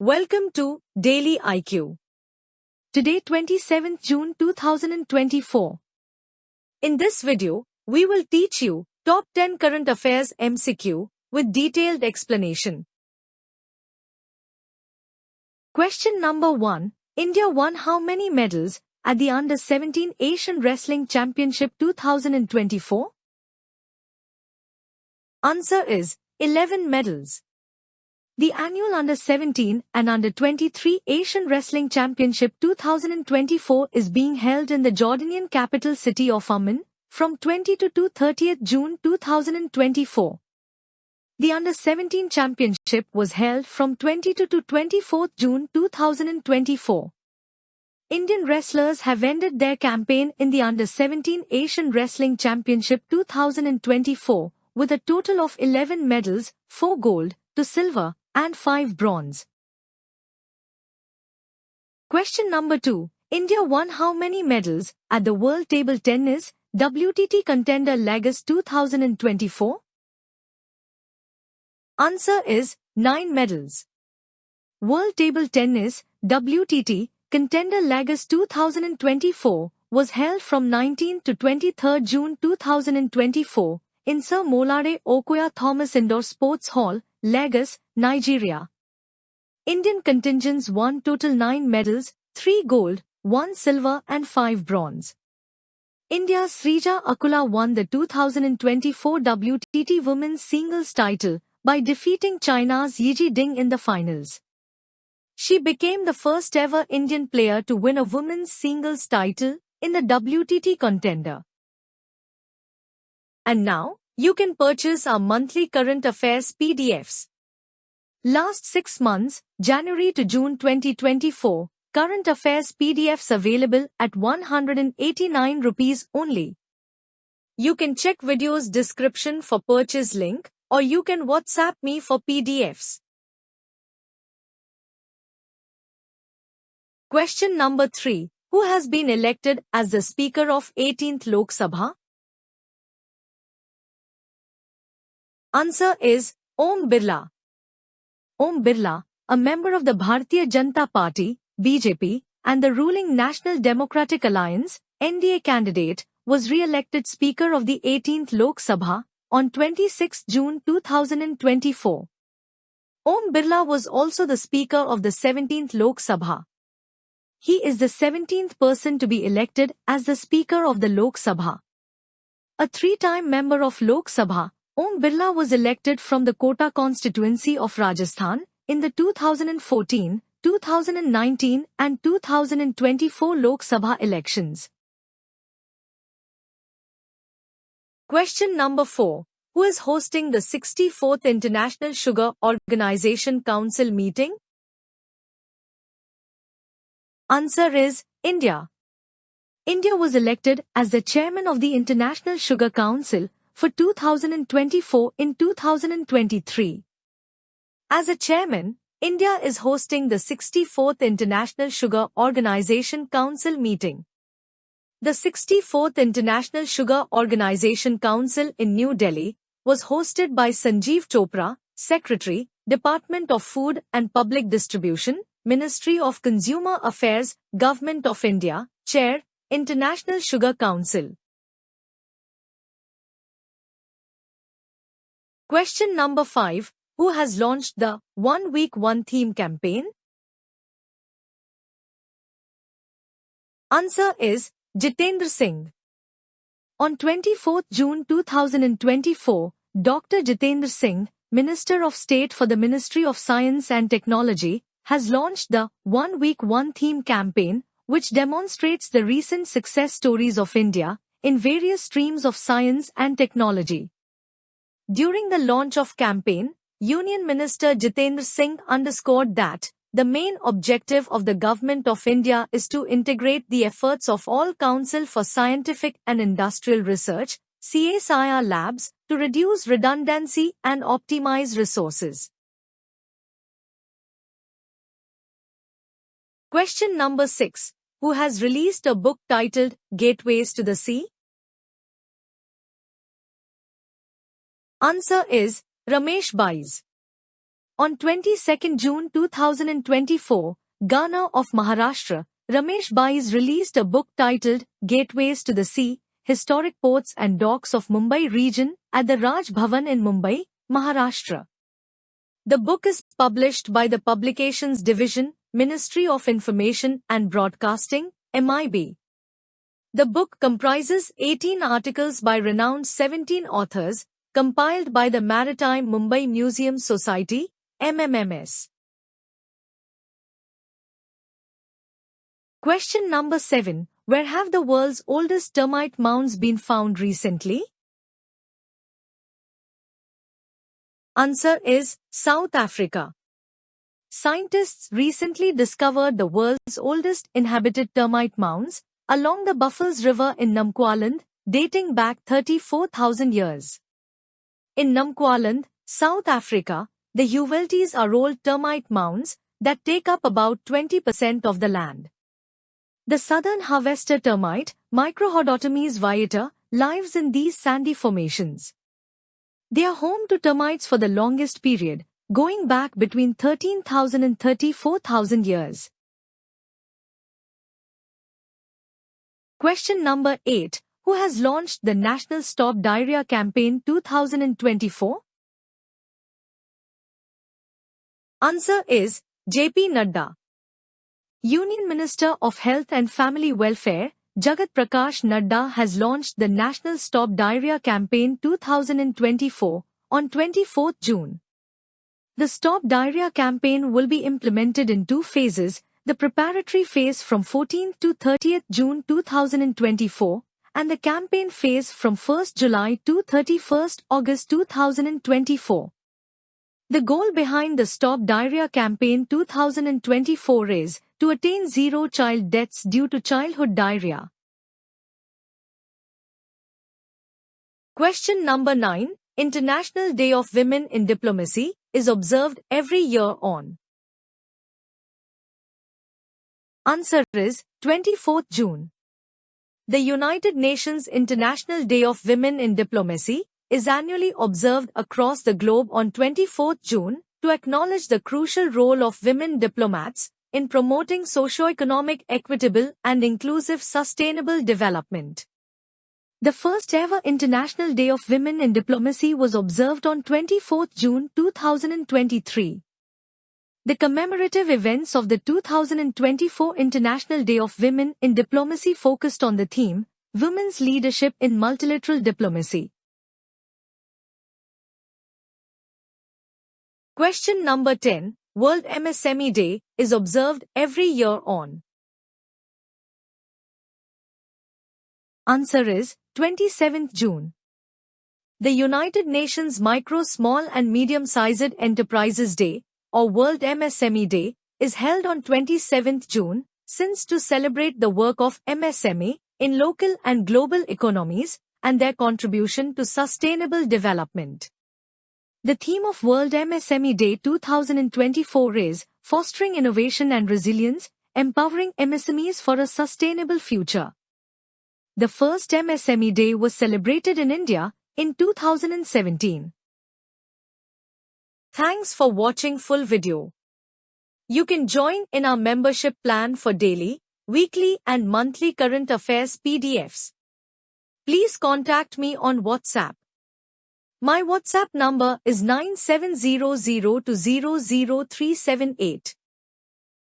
Welcome to Daily IQ. Today 27th June 2024. In this video, we will teach you Top 10 Current Affairs MCQ with detailed explanation. Question number 1. India won how many medals at the Under-17 Asian Wrestling Championship 2024? Answer is 11 medals. The annual Under-17 and Under-23 Asian Wrestling Championship 2024 is being held in the Jordanian capital city of Amman from 20 to 30th June 2024. The Under-17 Championship was held from 22 to 24th June 2024. Indian wrestlers have ended their campaign in the Under-17 Asian Wrestling Championship 2024 with a total of 11 medals, 4 gold, 2 silver, and 5 bronze. Question number 2. India won how many medals at the World Table Tennis WTT Contender Lagos 2024? Answer is 9 medals. World Table Tennis WTT Contender Lagos 2024 was held from 19 to 23 June 2024 in Sir Molade Okoya Thomas Indoor Sports Hall, Lagos, Nigeria. Indian contingents won total 9 medals, 3 gold, 1 silver and 5 bronze. India's Srija Akula won the 2024 WTT Women's Singles title by defeating China's Yiji Ding in the finals. She became the first ever Indian player to win a women's singles title in the WTT contender. And now, you can purchase our monthly current affairs PDFs. Last 6 months, January to June 2024, current affairs PDFs available at 189 rupees only. You can check video's description for purchase link, or you can WhatsApp me for PDFs. Question number 3. Who has been elected as the Speaker of 18th Lok Sabha? Answer is Om Birla. Om Birla, a member of the Bharatiya Janata Party, BJP, and the ruling National Democratic Alliance, NDA candidate, was re-elected Speaker of the 18th Lok Sabha on 26 June 2024. Om Birla was also the Speaker of the 17th Lok Sabha. He is the 17th person to be elected as the Speaker of the Lok Sabha. A 3-time member of Lok Sabha, Om Birla was elected from the Kota constituency of Rajasthan in the 2014, 2019 and 2024 Lok Sabha elections. Question number 4. Who is hosting the 64th International Sugar Organization Council meeting? Answer is India. India was elected as the chairman of the International Sugar Council for 2024 in 2023. As a chairman, India is hosting the 64th International Sugar Organization Council meeting. The 64th International Sugar Organization Council in New Delhi was hosted by Sanjeev Chopra, Secretary, Department of Food and Public Distribution, Ministry of Consumer Affairs, Government of India, Chair, International Sugar Council. Question number 5. Who has launched the 1 Week 1 Theme campaign? Answer is Jitendra Singh. On 24th June 2024, Dr. Jitendra Singh, Minister of State for the Ministry of Science and Technology, has launched the 1 Week 1 Theme campaign, which demonstrates the recent success stories of India in various streams of science and technology. During the launch of campaign, Union Minister Jitendra Singh underscored that the main objective of the Government of India is to integrate the efforts of all Council for Scientific and Industrial Research, CSIR labs, to reduce redundancy and optimize resources. Question number 6. Who has released a book titled Gateways to the Sea? Answer is Ramesh Bais. On 22nd June 2024, Governor of Maharashtra, Ramesh Bais released a book titled Gateways to the Sea, Historic Ports and Docks of Mumbai Region at the Raj Bhavan in Mumbai, Maharashtra. The book is published by the Publications Division, Ministry of Information and Broadcasting, MIB. The book comprises 18 articles by renowned 17 authors, compiled by the Maritime Mumbai Museum Society, MMMS. Question number 7. Where have the world's oldest termite mounds been found recently? Answer is South Africa. Scientists recently discovered the world's oldest inhabited termite mounds along the Buffels River in Namqualand, dating back 34,000 years. In Namqualand, South Africa, the Uveltes are old termite mounds that take up about 20% of the land. The southern harvester termite, Microhodotomes viata, lives in these sandy formations. They are home to termites for the longest period, going back between 13,000 and 34,000 years. Question number 8. Who has launched the National Stop Diarrhea Campaign 2024? Answer is J.P. Nadda. Union Minister of Health and Family Welfare, Jagat Prakash Nadda has launched the National Stop Diarrhea Campaign 2024 on 24 June. The Stop Diarrhea campaign will be implemented in 2 phases, the preparatory phase from 14th to 30th June 2024 and the campaign phase from 1st July to 31st August 2024. The goal behind the Stop Diarrhea Campaign 2024 is to attain zero child deaths due to childhood diarrhea. Question number 9. International Day of Women in Diplomacy is observed every year on. Answer is 24th June. The United Nations International Day of Women in Diplomacy is annually observed across the globe on 24th June to acknowledge the crucial role of women diplomats in promoting socio-economic, equitable and inclusive sustainable development. The first ever International Day of Women in Diplomacy was observed on 24th June 2023. The commemorative events of the 2024 International Day of Women in Diplomacy focused on the theme, Women's Leadership in Multilateral Diplomacy. Question number 10. World MSME Day is observed every year on. Answer is 27th June. The United Nations Micro, Small and Medium-Sized Enterprises Day, or World MSME Day, is held on 27th June, since to celebrate the work of MSME in local and global economies and their contribution to sustainable development. The theme of World MSME Day 2024 is Fostering Innovation and Resilience, Empowering MSMEs for a Sustainable Future. The first MSME Day was celebrated in India in 2017. Thanks for watching full video. You can join in our membership plan for daily, weekly and monthly current affairs PDFs. Please contact me on WhatsApp. My WhatsApp number is 9700200378.